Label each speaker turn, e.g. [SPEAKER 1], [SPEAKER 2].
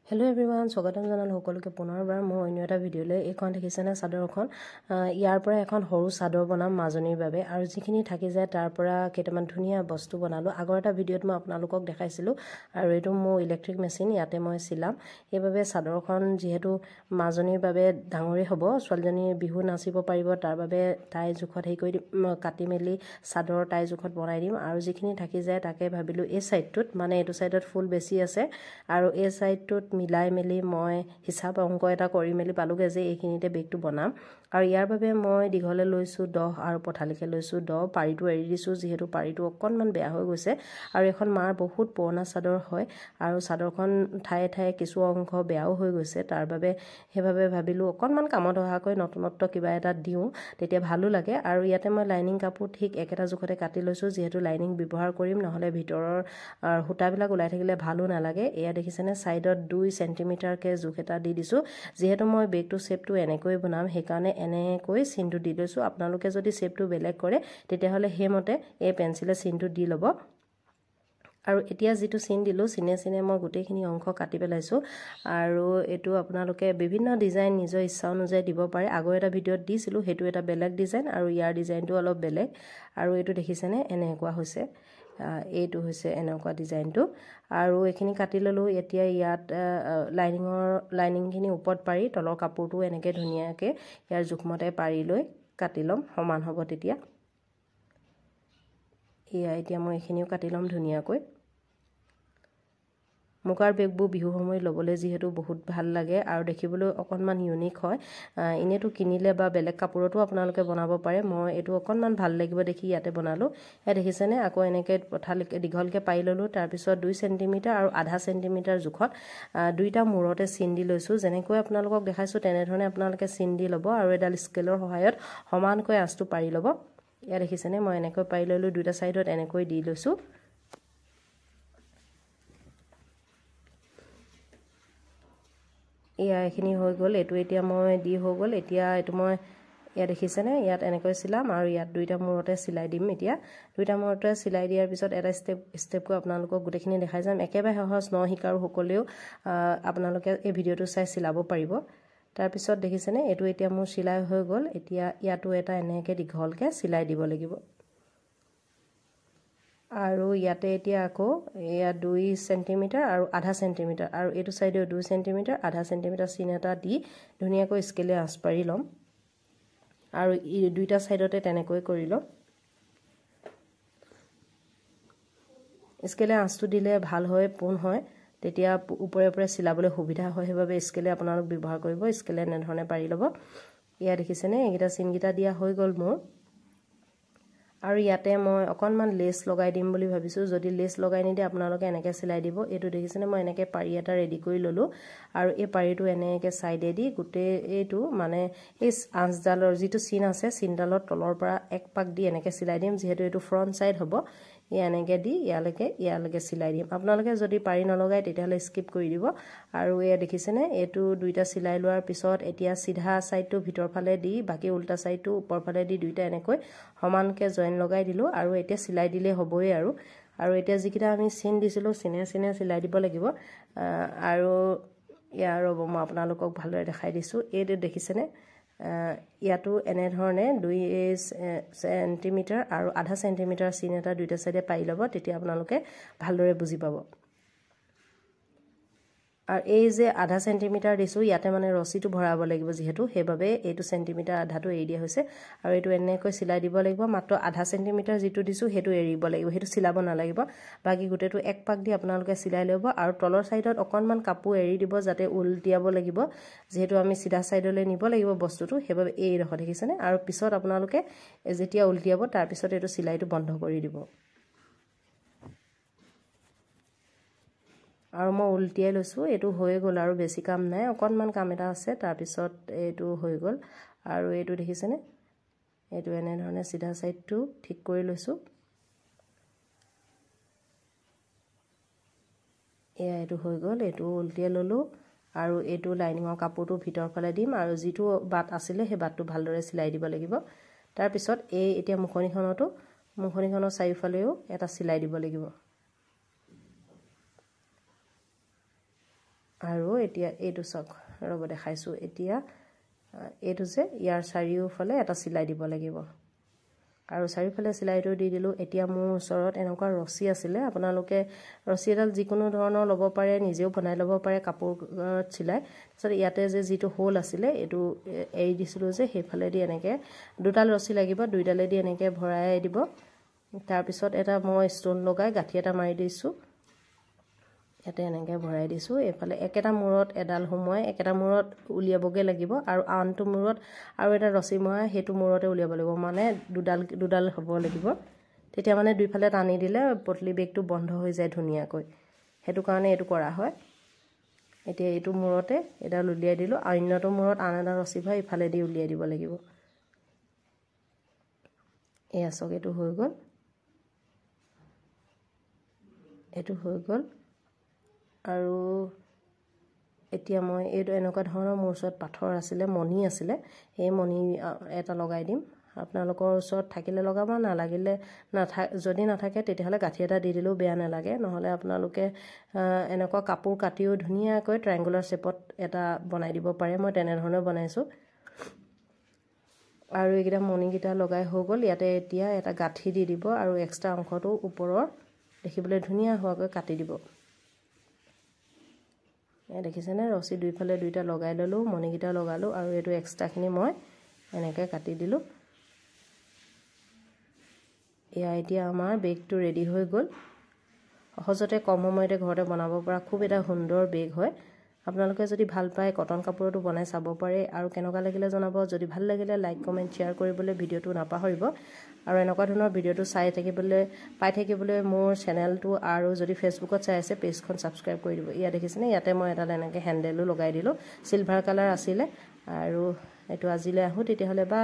[SPEAKER 1] Hello everyone, স্বাগতম জনালো সকলোকে পুনৰবাৰ মই অন্য এটা ভিডিঅ'লৈ এইখন দেখিছেনে চাদৰখন ইয়াৰ পৰা এখন সৰু চাদৰ বনাম মাজনীৰ বাবে আৰু যিখিনি থাকি যায় তাৰ পৰা কেইটামান ধুনীয়া বস্তু বনালো আগৰ এটা ভিডিঅ'ত মই আপোনালোকক দেখাইছিলো আৰু এইটো মোৰ ইলেক্ট্ৰিক মেচিন ইয়াতে মই চিলাম এইভাবে চাদৰখন যেহেতু মাজনীৰ বাবে ডাঙৰে হ'ব ছোৱালীজনী বিহু নাচিব পাৰিব তাৰ বাবে তাই জুখত হেই কৰি কাটি মেলি চাদৰ তাই জুখত বনাই দিম আৰু যিখিনি থাকি যায় তাকে ভাবিলো এই সাইডটোত মানে এইটো সাইডত ফুল বেছি আছে আৰু এই সাইডটোত মিলাই মেলি মই হিসাব অংক এটা কৰি মেলি পালোগে যে এইখিনিতে বেগটো বনাম আৰু ইয়াৰ বাবে মই দিঘলে লৈছো 10 আৰু পঠালিকে লৈছো 10 পাৰিটো এৰি দিছো যেহেতু পাৰিটো অকনমান বেয়া হৈ গৈছে আৰু এখন মাৰ বহুত পুৰণা চাদৰ হয় আৰু চাদৰখন ঠায়ে ঠায়ে কিছু অংশ বেয়াও হৈ গৈছে তাৰ বাবে হেভাবে ভাবিলো অকনমান কামত অহাকৈ নতুনত্ব কিবা এটা দিও তেতিয়া ভালো লাগে আৰু ইয়াতে মই লাইনিং কাপোৰ ঠিক একেটা জুখতে কাটি লৈছো যেহেতু লাইনিং ব্যৱহাৰ কৰিম নহলে ভিতৰৰ হুটাবিলাক ওলাই থাকিলে ভালো নালাগে এয়া দেখিছেনে সাইডত 2 সেন্টিমিটাৰ কে জুখ এটা দি দিছো যেহেতু মই বেগটো শেপটো এনেকৈ বনাম হে কাৰণে এনেকৈ চিনটো দি লৈছো আপোনালোকে যদি শেপটো বেলেগ কৰে তেতিয়া হলে হেমতে এই পেন্সিলে চিনটো দি লব আৰু এতিয়া যেটো চিন দিলো চিনে চিনে মই গুটেখিনি অংশ কাটি পেলাইছো আৰু এটো আপোনালোকে বিভিন্ন ডিজাইন নিজৰ ইচ্ছা অনুযায়ী দিব পাৰে আগৰ এটা ভিডিঅ'ত দিছিলো হেতু এটা বেলেগ ডিজাইন আৰু ইয়াৰ ডিজাইনটো অলপ বেলেগ আৰু এটো দেখিছেনে এনেকুৱা হৈছে এইটো হৈছে এনেকুৱা ডিজাইনটো আৰু এখিনি কাটি ললো এতিয়া ইয়াত লাইনিংখিনি ওপৰত পাৰি তলৰ কাপোৰটো এনেকে ধুনিয়াকে ইয়াৰ জুখমতে পাৰি লৈ কাটি লম সমান হ'ব তেতিয়া এতিয়া মই এখিনিও কাটি লম ধুনিয়াকৈ মুকাৰ বেগবু বিহু সময় লবলে যেহেতু বহুত ভাল লাগে আৰু দেখিবলৈ অকনমান ইউনিক হয় ইনেটো কিনিলে বা বেলেগ কাপোৰটো আপোনালোকে বনাব পাৰে মই এটো অকনমান ভাল লাগিব দেখি ইয়াতে বনালো এ দেখিছেনে আকৌ এনেকে পঠালিকে দিঘলকে পাই ললো তাৰ পিছত 2 সেন্টিমিটাৰ আৰু আধা সেন্টিমিটাৰ জুখত দুইটা মূৰতে চিন দি লৈছো যেনেকৈ আপোনালোকক দেখাইছো তেনে ধৰণে আপোনালোকে চিন দি লব আৰু এডাল স্কেলৰ সহায়ত সমানকৈ আঁচটো পাৰি লব ইয়া দেখিছেনে মই এনেকৈ পাই ললো দুইটা সাইডত এনেকৈ দি লৈছো ইয়া এখিনি হৈ গল এটো এতিয়া মই দি হৈ গল এতিয়া এটো মই ইয়া দেখিছেনে ইয়াত এনেকৈ চিলাম আৰু ইয়াত দুইটা মূৰতে চিলাই দিম এতিয়া দুইটা মূৰতে চিলাই দিয়াৰ পিছত এটা স্টেপ কো আপোনালোকক গুটেখিনি দেখাই যাম একেবাৰে সহজ ন হিকাৰু সকলেও আপোনালোকে এই ভিডিওটো চাই চিলাব পাৰিব তাৰ পিছত দেখিছেনে এটো এতিয়া মোৰ চিলাই হৈ গল এতিয়া ইয়াটো এটা এনেকে দিঘলকে চিলাই দিব লাগিব আৰু ইয়াতে এতিয়া আকৌ এয়া 2 সেন্টিমিটাৰ আৰু আধা সেন্টিমিটাৰ আৰু এটো সাইডে 2 সেন্টিমিটাৰ আধা সেন্টিমিটাৰ চিন এটা দি ধুনিয়াকৈ স্কেলে আঁচ পাৰি লম আৰু ই দুইটা সাইডতে তেনেকৈ কৰি লম স্কেলে আঁচটো দিলে ভাল হয় পোন হয় তেতিয়া ওপৰে ওপৰে চিলাবলৈ সুবিধা হয় হেভাবে স্কেলে আপোনালোক ব্যৱহাৰ কৰিব স্কেলে এনে ধৰণে পাৰি লব ইয়া দেখিছেনে এইটা চিনগিটা দিয়া হৈ গল মোৰ আৰু ইয়াতে মই অকনমান লেস লগাই দিম বুলি ভাবিছো যদি লেস লগাই নিদে আপোনালোকে এনেকে চিলাই দিব এটো দেখিছেনে মই এনেকে পাৰি এটা ৰেডি কৰি ললো আৰু এই পাৰিটো এনেকে সাইডে দি গুটে এটো মানে এই আঁচডালৰ যেটো চিন আছে চিনডালৰ তলৰ পৰা এক পাক দি এনেকে চিলাই দিম যেহেতু এটো ফ্ৰন্ট সাইড হ'ব এনেকে দি ইয়ালৈকে চিলাই দিম আপোনালোকে যদি পাৰি নলগাই তেতিয়ালে স্কিপ কৰি দিব আৰু এয়া দেখিছেনে এটো দুইটা চিলাই লোৱাৰ পিছত এতিয়া সিধা সাইডটো ভিতৰ ফালে দি বাকি উল্টা সাইডটো ওপৰ ফালে দি দুইটা এনেকৈ সমানকে জয়েন লগাই দিলো আৰু এতিয়া চিলাই দিলে হ'বই আৰু এতিয়া যিকিটা আমি চিন দিছিলো চিনে চিনে চিলাই দিব লাগিব আৰু ইয়াৰ মই আপোনালোকক ভালদৰে দেখাই দিছো এইটো দেখিছেনে ইয়াটো এনে ধৰণে 2 সেন্টিমিটাৰ আৰু আধা সেন্টিমিটাৰ চিন এটা দুইটা সাইডে পাই লব তেতিয়া আপোনালোকে ভালদৰে বুজি পাব আৰু এই যে আধা সেন্টিমিটাৰ দিছো ইয়াতে মানে ৰছিটো ভৰাব লাগিব যেহেতু হেভাবে এইটো সেন্টিমিটাৰ আধাটো এৰি দিয়া হৈছে আৰু এইটো এনেকৈ চিলাই দিব লাগিব মাত্ৰ আধা সেন্টিমিটাৰ যেটো দিছো হেতু এৰিব লাগিব হেতু চিলাব না লাগিব বাকি গুটেটো এক পাক দি আপোনালোকে চিলাই লব আৰু তলৰ সাইডত অকনমান কাপোৰ এৰি দিব যাতে উলটিয়াব লাগিব যেহেতু আমি সিধা সাইডলৈ নিব লাগিব বস্তুটো হেভাবে এই ৰখ দেখিছেনে আৰু পিছত আপোনালোকে যেতিয়া উলটিয়াব তাৰ পিছত এটো চিলাইটো বন্ধ কৰি দিব আৰু মই উলটিয়াই লৈছো এটো হৈ গল আৰু বেছি কাম নাই অকনমান কাম এটা আছে তাৰ পিছত এটো হৈ গল আৰু এটো দেখিছেনে এটো এনে ধৰণে সিধা সাইডটো ঠিক কৰি লৈছো এটো হৈ গল এটো উলটিয়াই ললো আৰু এটো লাইনিংৰ কাপোৰটো ভিতৰ ফালে দিম আৰু যেটো বাট আছিল হে বাটটো ভালদৰে চিলাই দিব লাগিব তাৰ পিছত এতিয়া মুখনিখনৰ চাৰিফালেও এটা চিলাই দিব লাগিব আৰু এতিয়া এইটো চক ৰব দেখাইছো এতিয়া এইটো যে ইয়াৰ চাৰিওফালে এটা চিলাই দিব লাগিব আৰু চাৰিওফালে চিলাইটো দি দিলো এতিয়া মোৰ ওচৰত এনেকুৱা ৰছী আছিল আপোনালোকে ৰছী এডাল যিকোনো ধৰণৰ ল'ব পাৰে নিজেও বনাই ল'ব পাৰে কাপোৰত চিলাই তাৰপিছত ইয়াতে যে যিটো হোল আছিল এটো এৰি দিছিলো যে হেফালে দি এনেকে দুটাল ৰছী লাগিব দুইডালে দি এনেকে ভৰাই দিব তাৰ পিছত এটা মই ষ্টন লগাই গাঠি এটা মাৰি দিছো ইয়াতে এনেকে ভৰাই দিছো এফালে একেটা মূৰত এডাল সময় একেটা মূৰত উলিয়াবগে লাগিব আৰু আনটো মূৰত আৰু এটা ৰছী মৰা হেতু মূৰতে উলিয়াব লাগিব মানে দুডাল হ'ব লাগিব তেতিয়া মানে দুইফালে টানি দিলে পটলি বেগটো বন্ধ হৈ যায় ধুনিয়াকৈ হেতু কাৰণে এটো কৰা হয় এতিয়া এটো মূৰতে এডাল উলিয়াই দিলো অন্যটো মূৰত আন এটা ৰছী ভাই ইফালে দি উলিয়াই দিব লাগিব এয়া চক এটো হৈ গল এটো হৈ গল আৰু এতিয়া মই এইটো এনেকুৱা ধৰণৰ মোৰ ওচৰত পাথৰ আছিল মণি আছিল এই মণি এটা লগাই দিম আপোনালোকৰ ওচৰত থাকিলে লগাব না লাগিলে যদি নাথাকে তেতিয়াহলে গাঠি এটা দি দিলেও বেয়া নালাগে নহলে আপোনালোকে এনেকুৱা কাপোৰ কাটিও ধুনিয়াকৈ ট্ৰায়াঙ্গুলাৰ শেপত এটা বনাই দিব পাৰে মই তেনে ধৰণে বনাইছো আৰু এইকেইটা মণিকেইটা লগাই হৈ গল ইয়াতে এতিয়া এটা গাঠি দি দিব আৰু এক্সট্ৰা অংশটো ওপৰৰ দেখিবলৈ ধুনিয়া হোৱাকৈ কাটি দিব দেখিছেনে ৰছী দুইফালে দুইটা লগাই ললো মণিকেইটা লগালো আৰু এটো এক্সট্ৰাখিনি মই এনেকৈ কাটি দিলো এয়া এতিয়া আমাৰ বেগটো ৰেডি হৈ গল সহজতে কম সময়তে ঘৰতে বনাব পৰা খুব এটা সুন্দৰ বেগ হয় আপোনালোকে যদি ভাল পায় কটন কাপোৰটো বনাই চাব পাৰে আৰু কেনেকুৱা লাগিলে জনাব যদি ভাল লাগিলে লাইক কমেন্ট শেয়াৰ কৰিবলৈ ভিডিওটো নাপাহৰিব আৰু এনেকুৱা ধৰণৰ ভিডিওটো পাই থাকিবলৈ মোৰ চেনেলটো আৰু যদি ফেসবুকত চাই আছে পেজখন সাবস্ক্ৰাইব কৰি দিব ইয়া দেখিছেনে ইয়াতে মই এটা এনেকৈ হ্যান্ডেলও লগাই দিলো সিলভাৰ কালাৰ আছিল আৰু এটো আজিলে আহো তেতিয়া হলে বাই